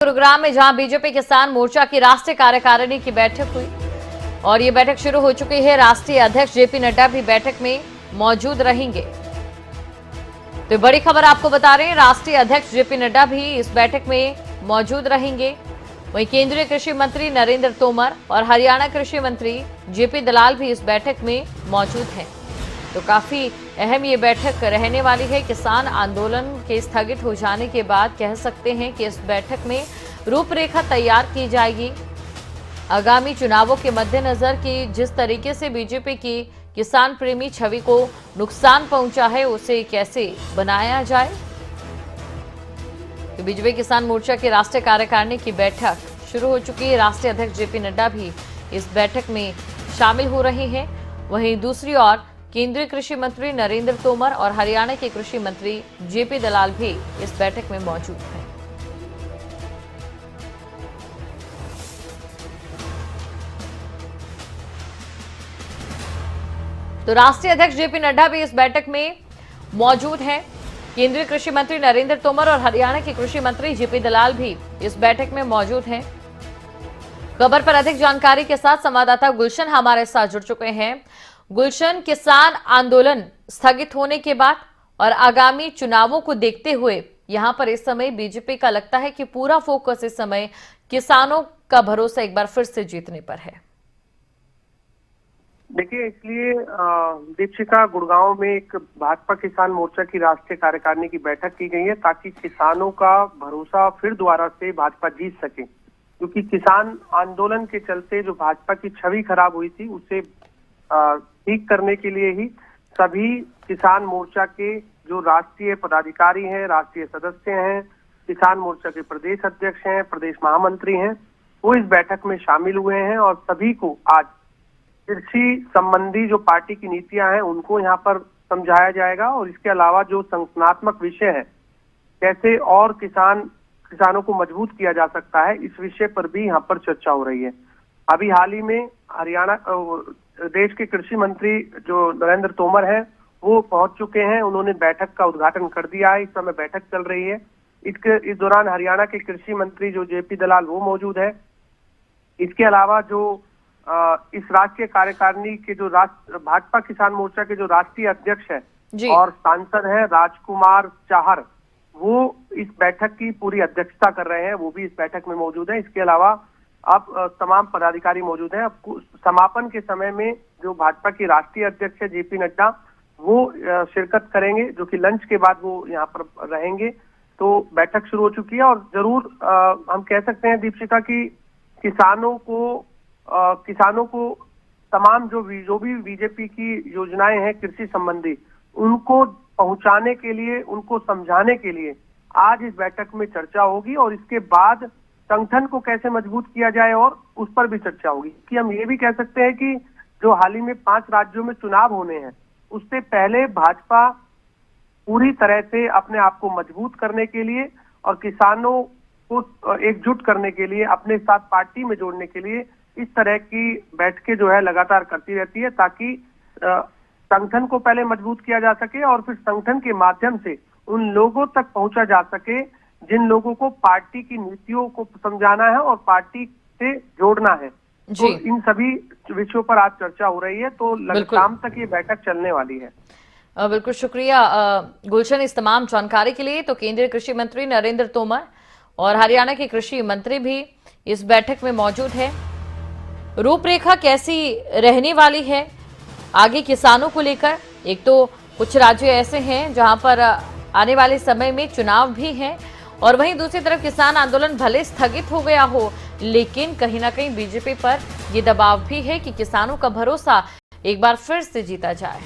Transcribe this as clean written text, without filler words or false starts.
गुरुग्राम में जहां बीजेपी किसान मोर्चा की राष्ट्रीय कार्यकारिणी की बैठक हुई और ये बैठक शुरू हो चुकी है। राष्ट्रीय अध्यक्ष जेपी नड्डा भी बैठक में मौजूद रहेंगे। तो बड़ी खबर आपको बता रहे हैं, राष्ट्रीय अध्यक्ष जेपी नड्डा भी इस बैठक में मौजूद रहेंगे। वहीं केंद्रीय कृषि मंत्री नरेंद्र तोमर और हरियाणा कृषि मंत्री जेपी दलाल भी इस बैठक में मौजूद हैं। तो काफी अहम ये बैठक रहने वाली है। किसान आंदोलन के स्थगित हो जाने के बाद कह सकते हैं कि इस बैठक में रूपरेखा तैयार की जाएगी। आगामी चुनावों के मद्देनजर कि जिस तरीके से बीजेपी की किसान प्रेमी छवि को नुकसान पहुंचा है, उसे कैसे बनाया जाए। तो बीजेपी किसान मोर्चा की राष्ट्रीय कार्यकारिणी की बैठक शुरू हो चुकी है। राष्ट्रीय अध्यक्ष जेपी नड्डा भी इस बैठक में शामिल हो रहे हैं। वहीं दूसरी ओर केंद्रीय कृषि मंत्री नरेंद्र तोमर और हरियाणा के कृषि मंत्री जेपी दलाल भी इस बैठक में मौजूद हैं। तो राष्ट्रीय अध्यक्ष जेपी नड्डा भी इस बैठक में मौजूद हैं। केंद्रीय कृषि मंत्री नरेंद्र तोमर और हरियाणा के कृषि मंत्री जेपी दलाल भी इस बैठक में मौजूद हैं। खबर पर अधिक जानकारी के साथ संवाददाता गुलशन हमारे साथ जुड़ चुके हैं। गुलशन, किसान आंदोलन स्थगित होने के बाद और आगामी चुनावों को देखते हुए यहां पर इस समय बीजेपी का लगता है कि पूरा फोकस इस समय किसानों का भरोसा एक बार फिर से जीतने पर है। देखिए, इसलिए दीपशिखा, गुड़गांव में एक भाजपा किसान मोर्चा की राष्ट्रीय कार्यकारिणी की बैठक की गई है ताकि किसानों का भरोसा फिर दोबारा से भाजपा जीत सके। क्योंकि किसान आंदोलन के चलते जो भाजपा की छवि खराब हुई थी, उसे ठीक करने के लिए ही सभी किसान मोर्चा के जो राष्ट्रीय पदाधिकारी हैं, राष्ट्रीय सदस्य हैं, किसान मोर्चा के प्रदेश अध्यक्ष हैं, प्रदेश महामंत्री हैं, वो इस बैठक में शामिल हुए हैं और सभी को आज कृषि संबंधी जो पार्टी की नीतियां हैं उनको यहाँ पर समझाया जाएगा। और इसके अलावा जो संगठनात्मक विषय है, कैसे और किसानों को मजबूत किया जा सकता है, इस विषय पर भी यहाँ पर चर्चा हो रही है। अभी हाल ही में हरियाणा देश के कृषि मंत्री जो नरेंद्र तोमर हैं, वो पहुंच चुके हैं। उन्होंने बैठक का उद्घाटन कर दिया है। इस समय बैठक चल रही है। इस दौरान हरियाणा के कृषि मंत्री जो जेपी दलाल वो मौजूद है। इसके अलावा जो इस राष्ट्रीय कार्यकारिणी के जो भाजपा किसान मोर्चा के जो राष्ट्रीय अध्यक्ष है और सांसद हैं राजकुमार चाहर, वो इस बैठक की पूरी अध्यक्षता कर रहे हैं। वो भी इस बैठक में मौजूद है। इसके अलावा अब तमाम पदाधिकारी मौजूद हैं। अब समापन के समय में जो भाजपा की राष्ट्रीय अध्यक्ष है जेपी नड्डा, वो शिरकत करेंगे, जो कि लंच के बाद वो यहाँ पर रहेंगे। तो बैठक शुरू हो चुकी है और जरूर हम कह सकते हैं दीपशिखा की किसानों को तमाम जो भी बीजेपी की योजनाएं हैं कृषि संबंधी, उनको पहुंचाने के लिए, उनको समझाने के लिए आज इस बैठक में चर्चा होगी। और इसके बाद संगठन को कैसे मजबूत किया जाए और उस पर भी चर्चा होगी। कि हम ये भी कह सकते हैं कि जो हाल ही में 5 राज्यों में चुनाव होने हैं, उससे पहले भाजपा पूरी तरह से अपने आप को मजबूत करने के लिए और किसानों को एकजुट करने के लिए, अपने साथ पार्टी में जोड़ने के लिए इस तरह की बैठकें जो है लगातार करती रहती है, ताकि संगठन को पहले मजबूत किया जा सके और फिर संगठन के माध्यम से उन लोगों तक पहुंचा जा सके जिन लोगों को पार्टी की नीतियों को समझाना है और पार्टी से जोड़ना है। तो इन सभी विषयों पर आज चर्चा हो रही है। तो शाम तक ये बैठक चलने वाली है। बिल्कुल शुक्रिया गुलशन इस तमाम जानकारी के लिए। तो केंद्रीय कृषि मंत्री नरेंद्र तोमर और हरियाणा के कृषि मंत्री भी इस बैठक में मौजूद है। रूपरेखा कैसी रहने वाली है आगे किसानों को लेकर? एक तो कुछ राज्य ऐसे हैं जहां पर आने वाले समय में चुनाव भी हैं और वहीं दूसरी तरफ किसान आंदोलन भले स्थगित हो गया हो, लेकिन कहीं ना कहीं बीजेपी पर यह दबाव भी है कि किसानों का भरोसा एक बार फिर से जीता जाए।